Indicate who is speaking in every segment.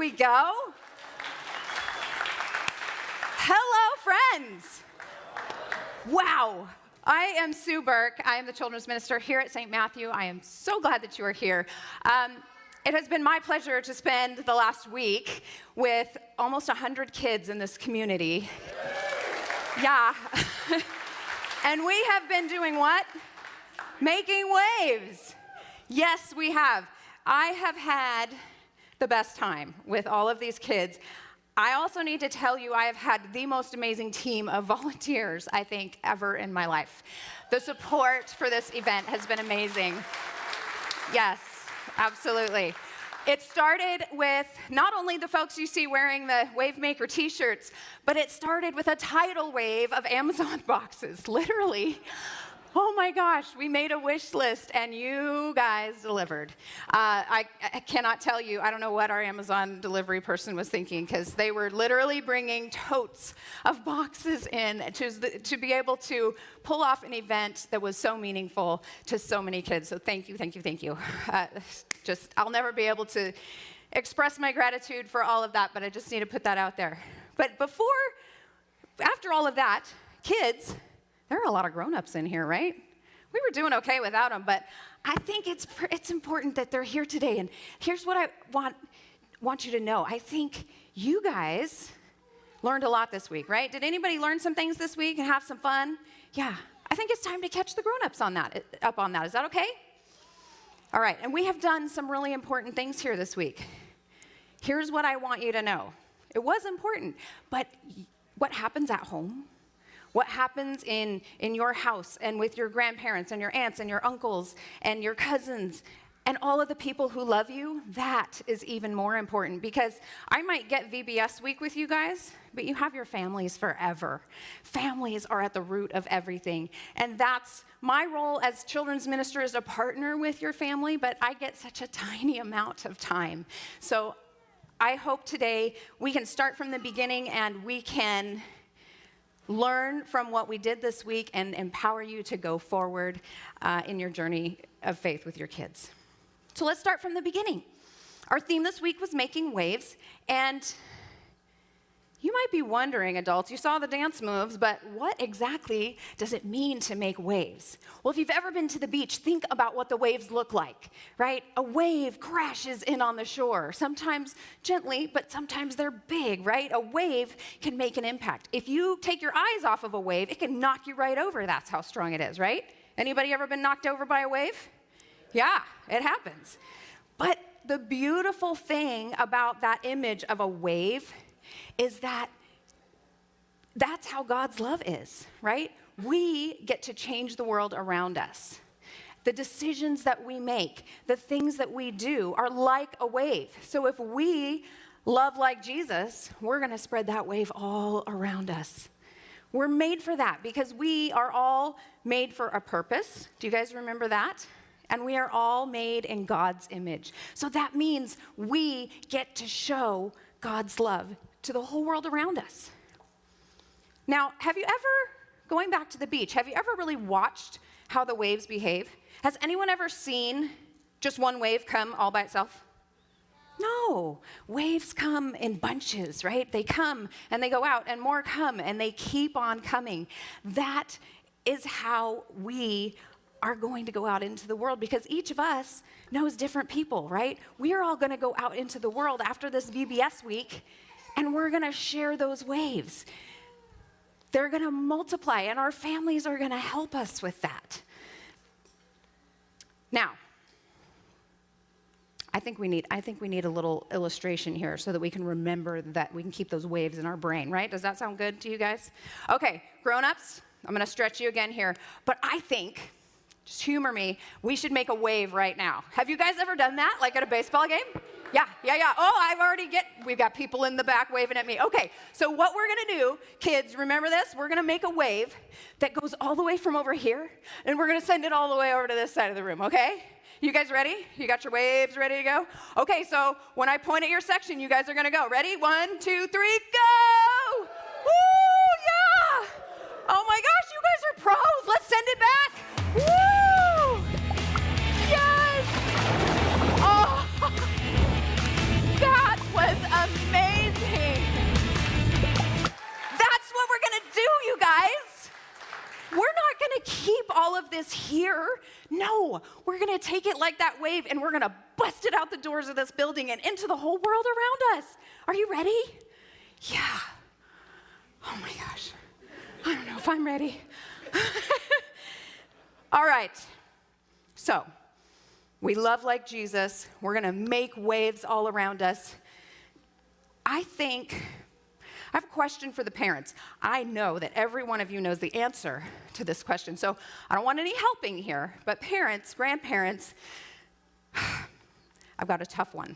Speaker 1: we go. Hello, friends. Wow. I am Sue Burke. I am the children's minister here at St. Matthew. I am so glad that you are here. It has been my pleasure to spend the last week with almost 100 kids in this community. Yeah. And we have been doing what? Making waves. Yes, we have. I have had the best time with all of these kids. I also need to tell you I have had the most amazing team of volunteers, I think, ever in my life. The support for this event has been amazing. Yes, absolutely. It started with not only the folks you see wearing the Wave Maker t-shirts, but it started with a tidal wave of Amazon boxes, literally. Oh my gosh, we made a wish list and you guys delivered. I cannot tell you, I don't know what our Amazon delivery person was thinking, because they were literally bringing totes of boxes in to be able to pull off an event that was so meaningful to so many kids. So thank you, thank you, thank you. I'll never be able to express my gratitude for all of that, but I just need to put that out there. But after all of that, kids, there are a lot of grown-ups in here, right? We were doing okay without them, but I think it's important that they're here today. And here's what I want you to know. I think you guys learned a lot this week, right? Did anybody learn some things this week and have some fun? Yeah. I think it's time to catch the grown-ups up on that. Is that okay? All right. And we have done some really important things here this week. Here's what I want you to know. It was important, but what happens at home? What happens in your house and with your grandparents and your aunts and your uncles and your cousins and all of the people who love you, that is even more important, because I might get VBS week with you guys, but you have your families forever. Families are at the root of everything. And that's my role as children's minister, is to partner with your family, but I get such a tiny amount of time. So I hope today we can start from the beginning and we can learn from what we did this week and empower you to go forward in your journey of faith with your kids. So let's start from the beginning. Our theme this week was making waves, and you might be wondering, adults, you saw the dance moves, but what exactly does it mean to make waves? Well, if you've ever been to the beach, think about what the waves look like, right? A wave crashes in on the shore, sometimes gently, but sometimes they're big, right? A wave can make an impact. If you take your eyes off of a wave, it can knock you right over. That's how strong it is, right? Anybody ever been knocked over by a wave? Yeah, it happens. But the beautiful thing about that image of a wave is that that's how God's love is, right? We get to change the world around us. The decisions that we make, the things that we do are like a wave. So if we love like Jesus, we're going to spread that wave all around us. We're made for that because we are all made for a purpose. Do you guys remember that? And we are all made in God's image. So that means we get to show God's love to the whole world around us. Now, have you ever, going back to the beach, have you ever really watched how the waves behave? Has anyone ever seen just one wave come all by itself? No. Waves come in bunches, right? They come and they go out and more come and they keep on coming. That is how we are going to go out into the world, because each of us knows different people, right? We are all going to go out into the world after this VBS week, and we're going to share those waves. They're going to multiply, and our families are going to help us with that. Now, I think we need a little illustration here so that we can remember that we can keep those waves in our brain, right? Does that sound good to you guys? Okay, grown-ups, I'm going to stretch you again here, but I think, just humor me, we should make a wave right now. Have you guys ever done that, like at a baseball game? Yeah. Oh, we've got people in the back waving at me. Okay, so what we're gonna do, kids, remember this? We're gonna make a wave that goes all the way from over here, and we're gonna send it all the way over to this side of the room, okay? You guys ready? You got your waves ready to go? Okay, so when I point at your section, you guys are gonna go. Ready? 1, 2, 3, go! Woo, yeah! Oh my gosh, you guys are pros. Let's send it back. Woo! Yes! Oh, that was us here. No, we're going to take it like that wave, and we're going to bust it out the doors of this building and into the whole world around us. Are you ready? Yeah. Oh my gosh. I don't know if I'm ready. All right. So, we love like Jesus. We're going to make waves all around us. I have a question for the parents. I know that every one of you knows the answer to this question, so I don't want any helping here. But parents, grandparents, I've got a tough one.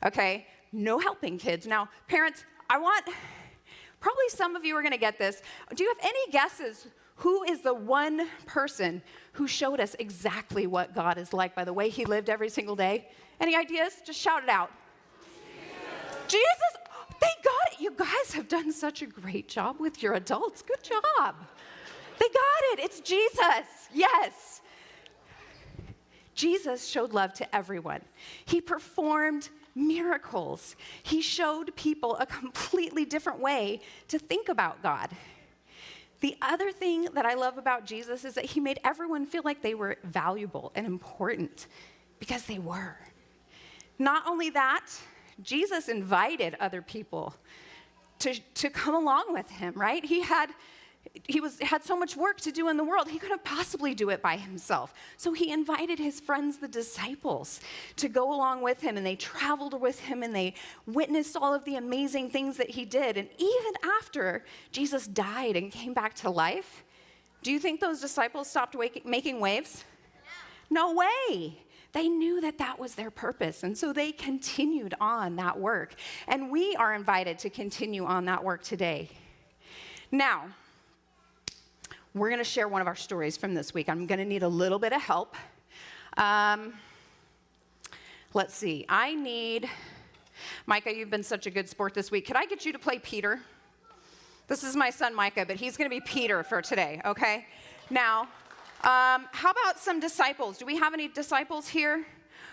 Speaker 1: Okay? No helping, kids. Now, parents, probably some of you are going to get this. Do you have any guesses who is the one person who showed us exactly what God is like by the way he lived every single day? Any ideas? Just shout it out. Jesus! Thank God. You guys have done such a great job with your adults. Good job. They got it. It's Jesus. Yes. Jesus showed love to everyone. He performed miracles. He showed people a completely different way to think about God. The other thing that I love about Jesus is that he made everyone feel like they were valuable and important, because they were. Not only that, Jesus invited other people to come along with him, right? He had so much work to do in the world, he couldn't possibly do it by himself. So he invited his friends, the disciples, to go along with him, and they traveled with him, and they witnessed all of the amazing things that he did. And even after Jesus died and came back to life, do you think those disciples stopped making waves? No way. They knew that that was their purpose, and so they continued on that work. And we are invited to continue on that work today. Now, we're going to share one of our stories from this week. I'm going to need a little bit of help. Let's see. Micah, you've been such a good sport this week. Could I get you to play Peter? This is my son, Micah, but he's going to be Peter for today, okay? Now, how about some disciples? Do we have any disciples here?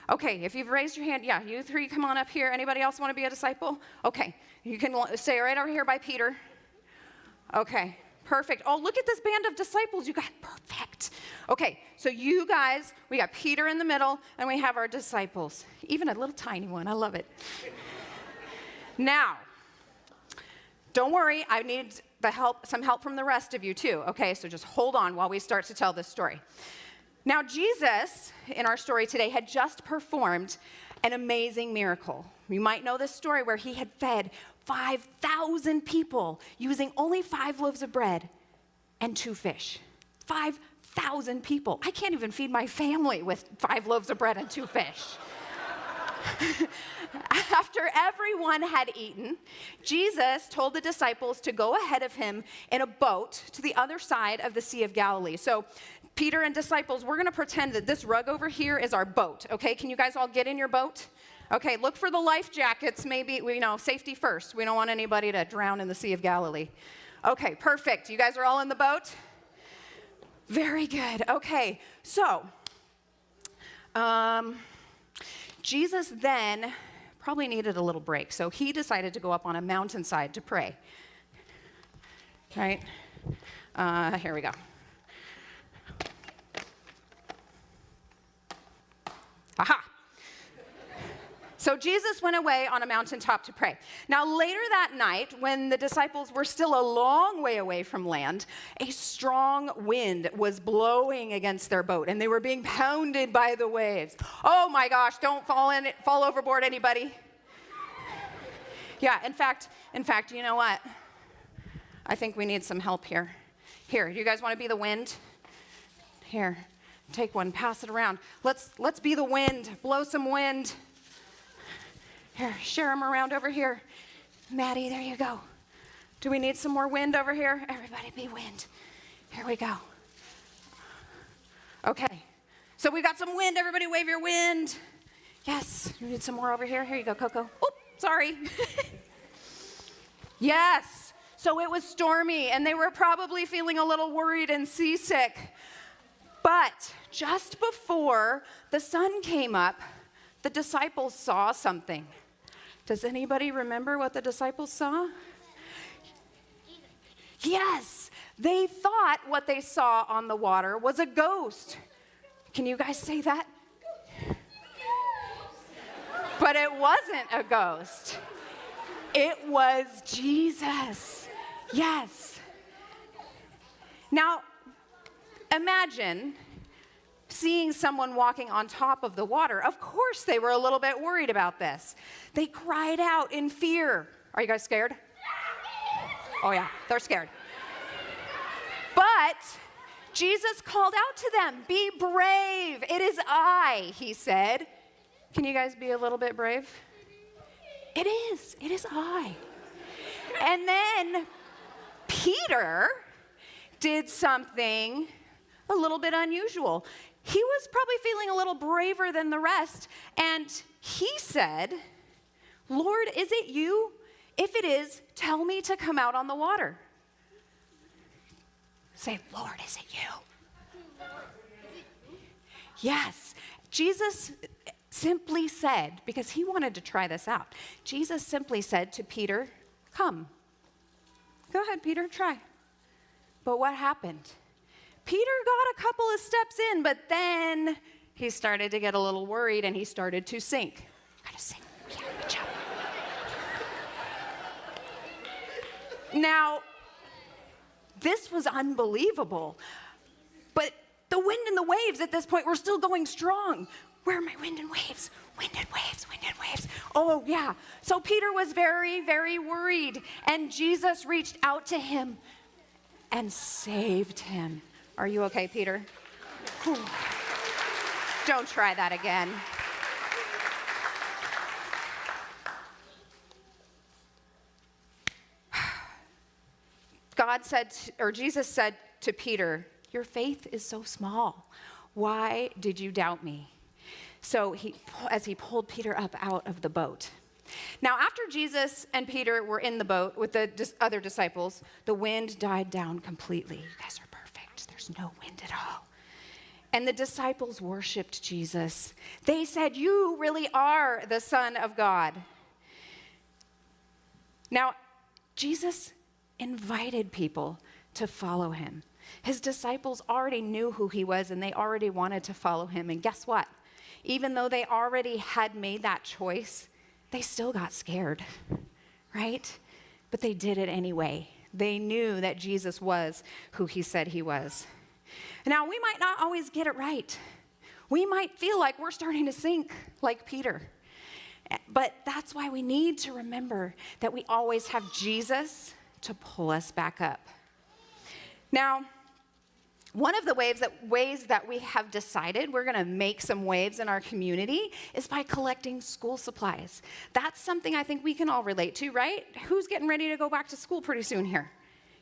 Speaker 1: Okay, if you've raised your hand, yeah, you three come on up here. Anybody else want to be a disciple? Okay, you can stay right over here by Peter. Okay, perfect. Oh, look at this band of disciples. You got perfect. Okay, so you guys, we got Peter in the middle, and we have our disciples. Even a little tiny one. I love it. Now, don't worry. I need some help from the rest of you too. Okay, so just hold on while we start to tell this story. Now, Jesus, in our story today, had just performed an amazing miracle. You might know this story where he had fed 5,000 people using only 5 loaves of bread and 2 fish. 5,000 people. I can't even feed my family with 5 loaves of bread and 2 fish. After everyone had eaten, Jesus told the disciples to go ahead of him in a boat to the other side of the Sea of Galilee. So Peter and disciples, we're going to pretend that this rug over here is our boat, okay? Can you guys all get in your boat? Okay, look for the life jackets, maybe, safety first. We don't want anybody to drown in the Sea of Galilee. Okay, perfect. You guys are all in the boat? Very good. Okay, so Jesus then probably needed a little break, so he decided to go up on a mountainside to pray. Right? Here we go. Aha! So Jesus went away on a mountaintop to pray. Now later that night, when the disciples were still a long way away from land, a strong wind was blowing against their boat, and they were being pounded by the waves. Oh my gosh, don't fall overboard, anybody. Yeah, in fact, you know what? I think we need some help here. Here, you guys want to be the wind? Here, take one, pass it around. Let's be the wind, blow some wind. Here, share them around over here. Maddie, there you go. Do we need some more wind over here? Everybody be wind. Here we go. Okay, so we've got some wind. Everybody wave your wind. Yes, you need some more over here. Here you go, Coco. Oh, sorry. Yes, so it was stormy, and they were probably feeling a little worried and seasick. But just before the sun came up, the disciples saw something. Does anybody remember what the disciples saw? Yes, They thought what they saw on the water was a ghost. Can you guys say that? But it wasn't a ghost. It was Jesus. Yes. Now, imagine seeing someone walking on top of the water. Of course, they were a little bit worried about this. They cried out in fear. Are you guys scared? Oh, yeah, they're scared. But Jesus called out to them, "Be brave. It is I," he said. Can you guys be a little bit brave? It is I. And then Peter did something a little bit unusual. He was probably feeling a little braver than the rest, and he said, "Lord, is it you? If it is, tell me to come out on the water." Say, "Lord, is it you?" Yes. Jesus simply said, because he wanted to try this out, Jesus simply said to Peter, "Come." Go ahead, Peter, try. But what happened? Peter got a couple of steps in, but then he started to get a little worried and he started to sink. Gotta sink. Yeah, good job. Now, this was unbelievable. But the wind and the waves at this point were still going strong. Where are my wind and waves? Wind and waves, wind and waves. Oh, yeah. So Peter was very, very worried. And Jesus reached out to him and saved him. Are you okay, Peter? Whew. Don't try that again. Jesus said to Peter, "Your faith is so small. Why did you doubt me?" So as he pulled Peter up out of the boat. Now, after Jesus and Peter were in the boat with the other disciples, the wind died down completely. You guys are perfect. There's no wind at all. And the disciples worshiped Jesus. They said, "You really are the Son of God." Now, Jesus invited people to follow him. His disciples already knew who he was, and they already wanted to follow him. And guess what? Even though they already had made that choice, they still got scared, right? But they did it anyway. They knew that Jesus was who he said he was. Now, we might not always get it right. We might feel like we're starting to sink like Peter. But that's why we need to remember that we always have Jesus to pull us back up. Now, one of the ways that we have decided we're going to make some waves in our community is by collecting school supplies. That's something I think we can all relate to, right? Who's getting ready to go back to school pretty soon here?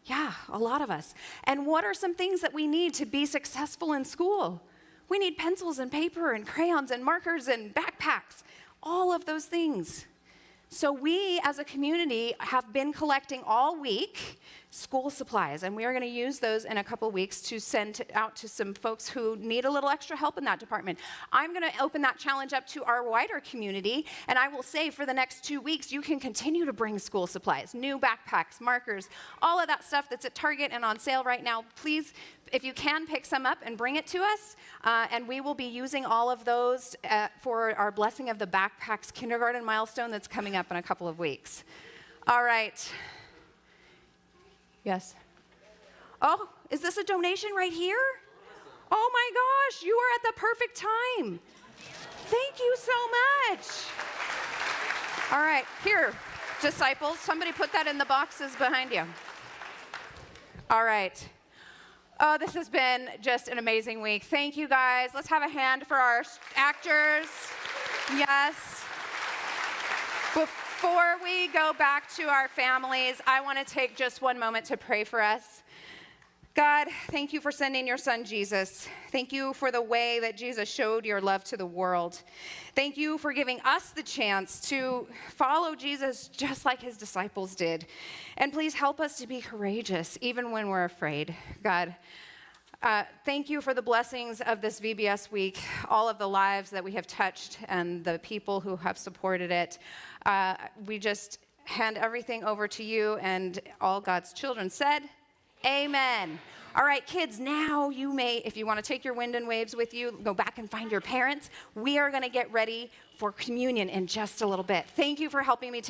Speaker 1: Yeah, a lot of us. And what are some things that we need to be successful in school? We need pencils and paper and crayons and markers and backpacks, all of those things. So we, as a community, have been collecting all week school supplies, and we are going to use those in a couple weeks to send out to some folks who need a little extra help in that department. I'm going to open that challenge up to our wider community, and I will say for the next 2 weeks, you can continue to bring school supplies, new backpacks, markers, all of that stuff that's at Target and on sale right now. Please, if you can, pick some up and bring it to us, and we will be using all of those for our Blessing of the Backpacks kindergarten milestone that's coming up in a couple of weeks. All right. Yes. Oh, is this a donation right here? Oh my gosh, you are at the perfect time. Thank you so much. All right, here, disciples, somebody put that in the boxes behind you. All right. Oh, this has been just an amazing week. Thank you, guys. Let's have a hand for our actors. Yes. Before we go back to our families, I want to take just one moment to pray for us. God, thank you for sending your son, Jesus. Thank you for the way that Jesus showed your love to the world. Thank you for giving us the chance to follow Jesus just like his disciples did. And please help us to be courageous, even when we're afraid. God, thank you for the blessings of this VBS week, all of the lives that we have touched and the people who have supported it. We just hand everything over to you, and all God's children said, Amen. All right, kids, now you may, if you want to take your wind and waves with you, go back and find your parents. We are going to get ready for communion in just a little bit. Thank you for helping me